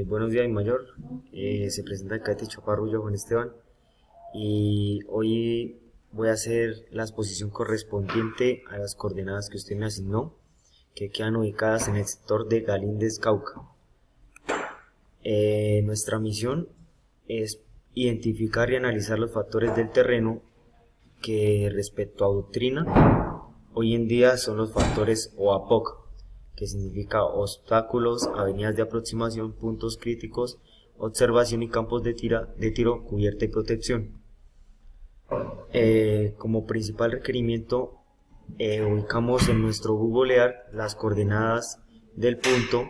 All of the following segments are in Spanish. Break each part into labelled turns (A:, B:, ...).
A: Buenos días, mi mayor. Se presenta el cadete Chaparrullo Juan Esteban y hoy voy a hacer la exposición correspondiente a las coordenadas que usted me asignó, que quedan ubicadas en el sector de Galíndez, Cauca. Nuestra misión es identificar y analizar los factores del terreno que, respecto a doctrina, hoy en día son los factores OAPOC, que significa obstáculos, avenidas de aproximación, puntos críticos, observación y campos de tiro, cubierta y protección. Como principal requerimiento, ubicamos en nuestro Google Earth las coordenadas del punto,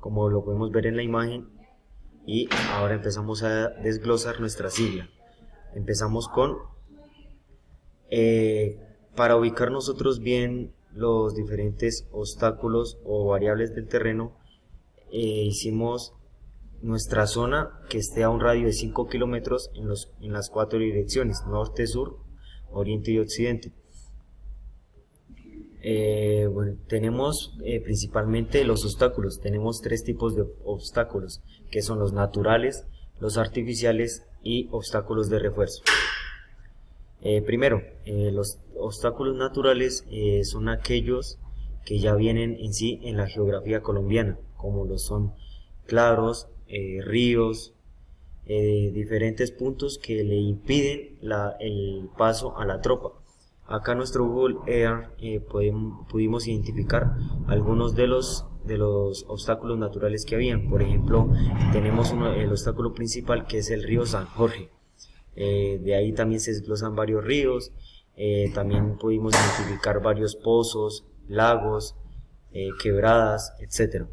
A: como lo podemos ver en la imagen, y ahora empezamos a desglosar nuestra sigla. Empezamos con, para ubicar nosotros bien los diferentes obstáculos o variables del terreno, hicimos nuestra zona que esté a un radio de 5 kilómetros en las 4 direcciones: norte, sur, oriente y occidente. Tenemos principalmente los obstáculos. Tenemos 3 tipos de obstáculos, que son los naturales, los artificiales y obstáculos de refuerzo. Primero, los obstáculos naturales son aquellos que ya vienen en sí en la geografía colombiana, como lo son claros, ríos, diferentes puntos que le impiden el paso a la tropa. Acá en nuestro Google Earth pudimos identificar algunos de los obstáculos naturales que habían. Por ejemplo, tenemos el obstáculo principal, que es el río San Jorge. De ahí también se desglosan varios ríos. También pudimos identificar varios pozos, lagos, quebradas, etc.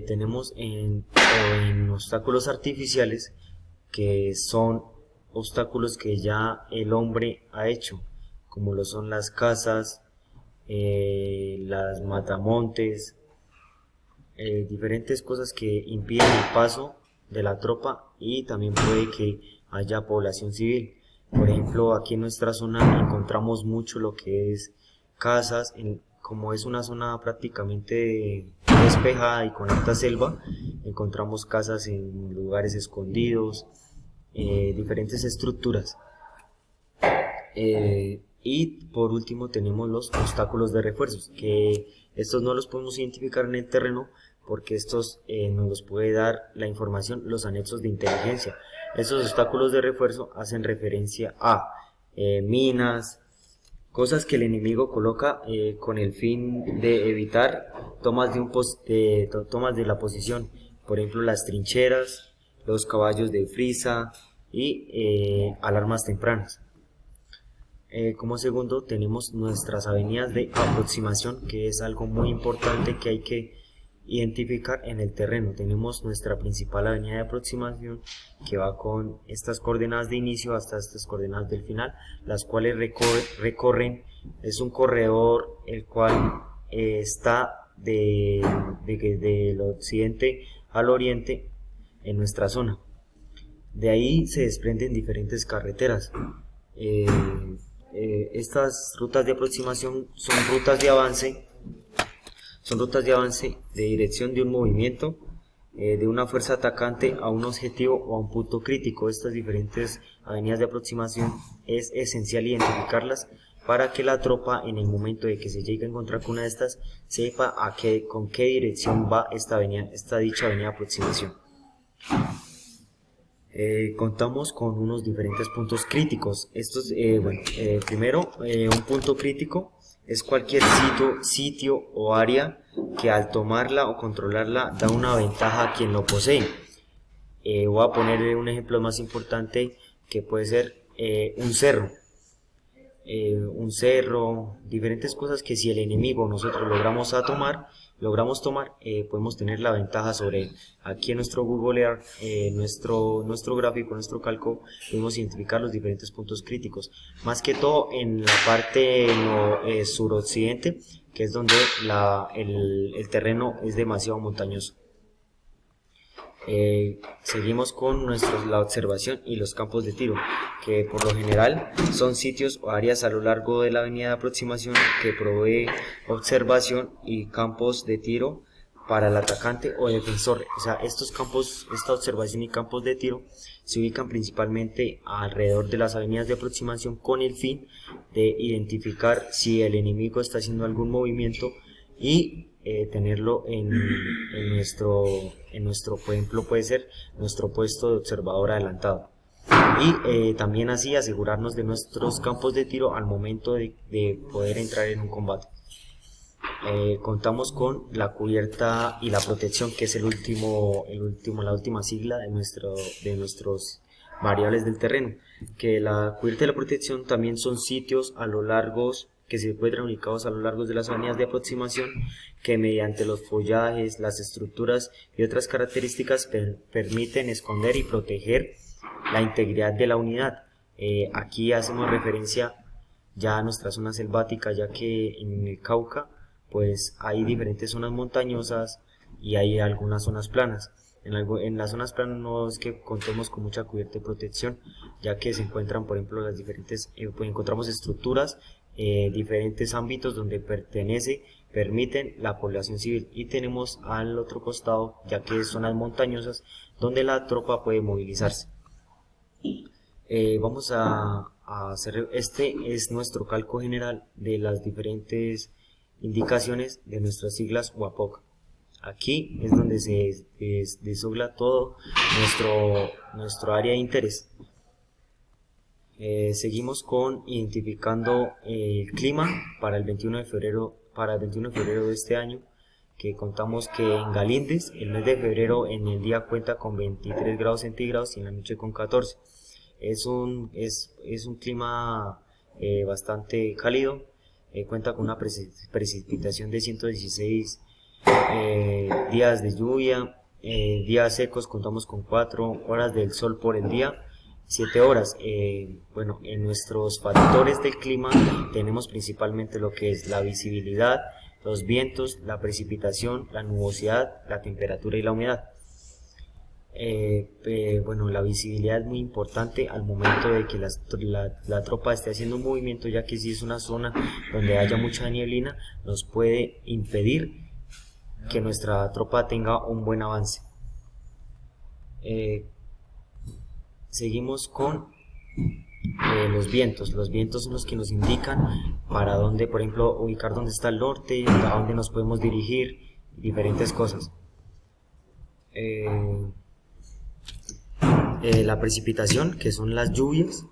A: Tenemos en obstáculos artificiales, que son obstáculos que ya el hombre ha hecho, como lo son las casas, las matamontes, diferentes cosas que impiden el paso de la tropa, y también puede que haya población civil. Por ejemplo, aquí en nuestra zona encontramos mucho lo que es casas, como es una zona prácticamente despejada y con alta selva, encontramos casas en lugares escondidos, diferentes estructuras. Y por último tenemos los obstáculos de refuerzos, que estos no los podemos identificar en el terreno, porque estos nos los puede dar la información, los anexos de inteligencia. Estos obstáculos de refuerzo hacen referencia a minas, cosas que el enemigo coloca con el fin de evitar tomas de la posición. Por ejemplo, las trincheras, los caballos de frisa y alarmas tempranas. Como segundo tenemos nuestras avenidas de aproximación, que es algo muy importante que hay que identificar en el terreno. Tenemos nuestra principal avenida de aproximación, que va con estas coordenadas de inicio hasta estas coordenadas del final, las cuales recorren, es un corredor el cual está del occidente al oriente en nuestra zona. De ahí se desprenden diferentes carreteras. Estas rutas de aproximación son rutas de avance de dirección de un movimiento de una fuerza atacante a un objetivo o a un punto crítico. Estas diferentes avenidas de aproximación es esencial identificarlas para que la tropa, en el momento de que se llegue a encontrar con una de estas, sepa con qué dirección va esta dicha avenida de aproximación. Contamos con unos diferentes puntos críticos. Primero, un punto crítico es cualquier sitio o área que al tomarla o controlarla da una ventaja a quien lo posee. Voy a poner un ejemplo más importante, que puede ser un cerro, diferentes cosas que si el enemigo nosotros logramos tomar, podemos tener la ventaja sobre él. Aquí en nuestro Google Earth, nuestro gráfico, nuestro calco, podemos identificar los diferentes puntos críticos, más que todo en la parte suroccidente, que es donde el terreno es demasiado montañoso. Seguimos con la observación y los campos de tiro, que por lo general son sitios o áreas a lo largo de la avenida de aproximación que provee observación y campos de tiro para el atacante o defensor. O sea, esta observación y campos de tiro se ubican principalmente alrededor de las avenidas de aproximación con el fin de identificar si el enemigo está haciendo algún movimiento y tenerlo en nuestro, por ejemplo, puede ser nuestro puesto de observador adelantado. Y también así asegurarnos de nuestros campos de tiro al momento de poder entrar en un combate. Contamos con la cubierta y la protección, que es la última sigla de nuestros variables del terreno, que la cubierta y la protección también son sitios que se encuentran ubicados a lo largo de las avenidas de aproximación, que mediante los follajes, las estructuras y otras características permiten esconder y proteger la integridad de la unidad. Aquí hacemos referencia ya a nuestra zona selvática, ya que en el Cauca pues hay diferentes zonas montañosas y hay algunas zonas planas. En las zonas planas no es que contemos con mucha cubierta de protección, ya que se encuentran, por ejemplo, pues encontramos estructuras, diferentes ámbitos donde permiten la población civil, y tenemos al otro costado, ya que es zonas montañosas, donde la tropa puede movilizarse. Vamos a hacer, este es nuestro calco general de las diferentes indicaciones de nuestras siglas UAPOC. Aquí es donde se desdobla todo nuestro área de interés. Seguimos con identificando el clima para el 21 de febrero de este año, que contamos que en Galíndez el mes de febrero en el día cuenta con 23 grados centígrados y en la noche con 14. Es un clima bastante cálido. Cuenta con una precipitación de 116 días de lluvia, días secos contamos con 4 horas del sol por el día, 7 horas. Bueno, en nuestros factores del clima tenemos principalmente lo que es la visibilidad, los vientos, la precipitación, la nubosidad, la temperatura y la humedad. Bueno, la visibilidad es muy importante al momento de que la tropa esté haciendo un movimiento, ya que si es una zona donde haya mucha nieblina, nos puede impedir que nuestra tropa tenga un buen avance. Seguimos con los vientos. Los vientos son los que nos indican para dónde, por ejemplo, ubicar dónde está el norte, a dónde nos podemos dirigir, diferentes cosas. La precipitación, que son las lluvias,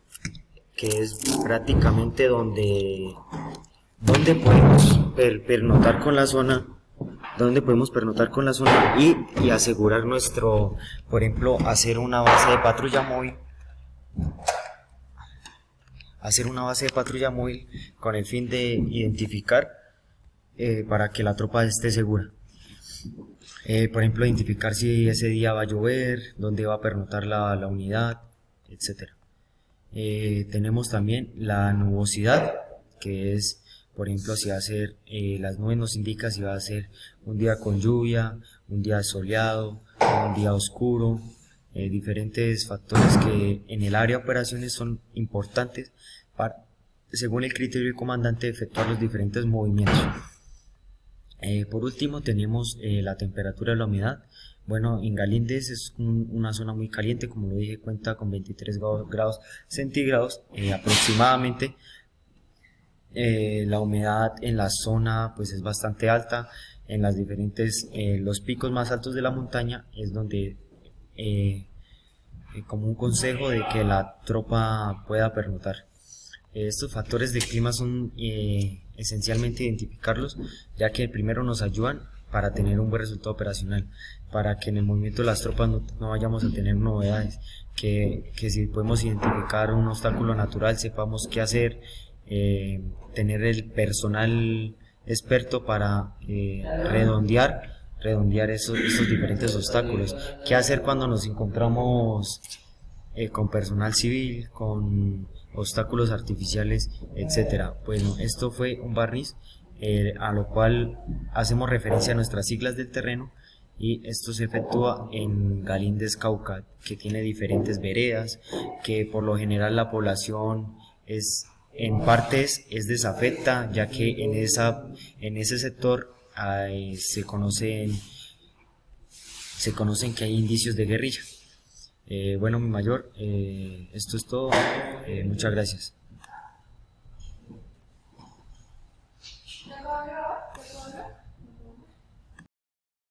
A: que es prácticamente donde podemos pernoctar con la zona, y asegurar por ejemplo, hacer una base de patrulla móvil con el fin de identificar para que la tropa esté segura. Por ejemplo, identificar si ese día va a llover, dónde va a pernoctar la unidad, etc. Tenemos también la nubosidad, que es, por ejemplo, si va a ser, las nubes nos indica si va a ser un día con lluvia, un día soleado, un día oscuro, diferentes factores que en el área de operaciones son importantes para, según el criterio del comandante, efectuar los diferentes movimientos. Por último tenemos la temperatura y la humedad. Bueno, en Galíndez es una zona muy caliente, como lo dije, cuenta con 23 grados centígrados aproximadamente. La humedad en la zona pues es bastante alta. En las los picos más altos de la montaña es donde como un consejo de que la tropa pueda pernoctar. Estos factores de clima son esencialmente identificarlos, ya que primero nos ayudan para tener un buen resultado operacional, para que en el movimiento de las tropas no vayamos a tener novedades, que si podemos identificar un obstáculo natural sepamos qué hacer, tener el personal experto para redondear esos diferentes obstáculos, qué hacer cuando nos encontramos con personal civil, con obstáculos artificiales, etcétera. Bueno, esto fue un barniz a lo cual hacemos referencia a nuestras siglas del terreno, y esto se efectúa en Galíndez, Cauca, que tiene diferentes veredas, que por lo general la población en partes es desafecta, ya que en ese sector se conocen se conocen que hay indicios de guerrilla. Bueno, mi mayor, esto es todo. Muchas gracias.